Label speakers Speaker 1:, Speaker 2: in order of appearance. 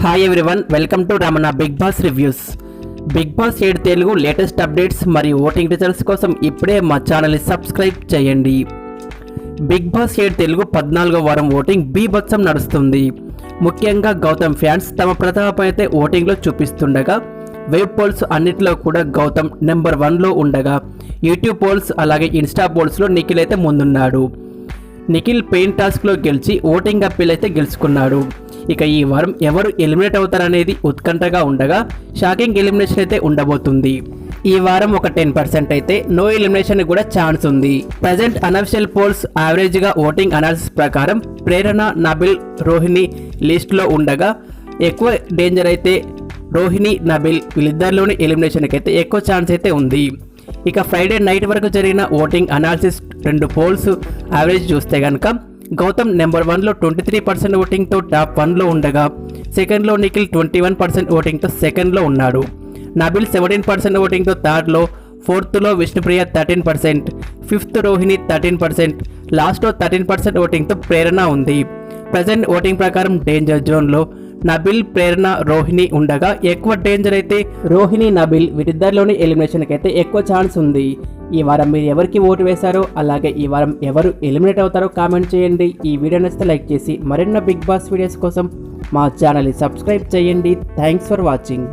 Speaker 1: Hi everyone, welcome to Ramana Bigg Boss reviews. Bigg Boss 7 Telugu latest updates మరియు voting results కోసం ఇప్పుడే మా ఛానల్ని సబ్స్క్రైబ్ చేయండి. బిగ్ బాస్ 7 తెలుగు 14వ వారం ఓటింగ్ బీభత్సం నడుస్తుంది. ముఖ్యంగా గౌతమ్ ఫ్యాన్స్ తమ ప్రతాపం అయితే ఓటింగ్లో చూపిస్తుండగా వెబ్ పోల్స్ అన్నిటిలో కూడా గౌతమ్ నెంబర్ 1లో ఉండగా యూట్యూబ్ పోల్స్ అలాగే ఇన్స్టా పోల్స్లో నిఖిల్ అయితే ముందున్నాడు. నిఖిల్ పెయిన్ టాస్క్లో గెలిచి ఓటింగ్ అప్పీల్ అయితే గెలుచుకున్నాడు. ఇక ఈ వారం ఎవరు ఎలిమినేట్ అవుతారనేది ఉత్కంఠగా ఉండగా షాకింగ్ ఎలిమినేషన్ అయితే ఉండబోతుంది. ఈ వారం ఒక 10% అయితే నో ఎలిమినేషన్ కూడా ఛాన్స్ ఉంది. ప్రజెంట్ అనఫిషియల్ పోల్స్ యావరేజ్గా ఓటింగ్ అనాలిసిస్ ప్రకారం ప్రేరణ, నబిల్, రోహిణి లిస్ట్లో ఉండగా ఎక్కువ డేంజర్ అయితే రోహిణి, నబిల్ వీళ్ళిద్దరిలోని ఎలిమినేషన్కి అయితే ఎక్కువ ఛాన్స్ అయితే ఉంది. ఇక ఫ్రైడే నైట్ వరకు జరిగిన ఓటింగ్ అనాలిసిస్ 2 పోల్స్ యావరేజ్ చూస్తే కనుక గౌతమ్ నెంబర్ 1లో 23% ఓటింగ్తో టాప్ 1లో ఉండగా సెకండ్లో నిఖిల్ 21% ఓటింగ్తో సెకండ్లో ఉన్నాడు. నబిల్ 17% ఓటింగ్తో థర్డ్లో, ఫోర్త్లో విష్ణుప్రియ 13%, ఫిఫ్త్ రోహిణి 13%, లాస్ట్లో 13% ఓటింగ్తో ప్రేరణ ఉంది. ప్రజెంట్ ఓటింగ్ ప్రకారం డేంజర్ జోన్లో నబిల్, ప్రేరణ, రోహిణి ఉండగా ఎక్కువ డేంజర్ అయితే రోహిణి, నబిల్ వీరిద్దరిలోని ఎలిమినేషన్కి అయితే ఎక్కువ ఛాన్స్ ఉంది. ఈ వారం మీరు ఎవరికి ఓటు వేశారో అలాగే ఈ వారం ఎవరు ఎలిమినేట్ అవుతారో కామెంట్ చేయండి. ఈ వీడియో నచ్చితే లైక్ చేసి మరెన్నో బిగ్ బాస్ వీడియోస్ కోసం మా ఛానల్ని సబ్స్క్రైబ్ చేయండి. Thanks for watching.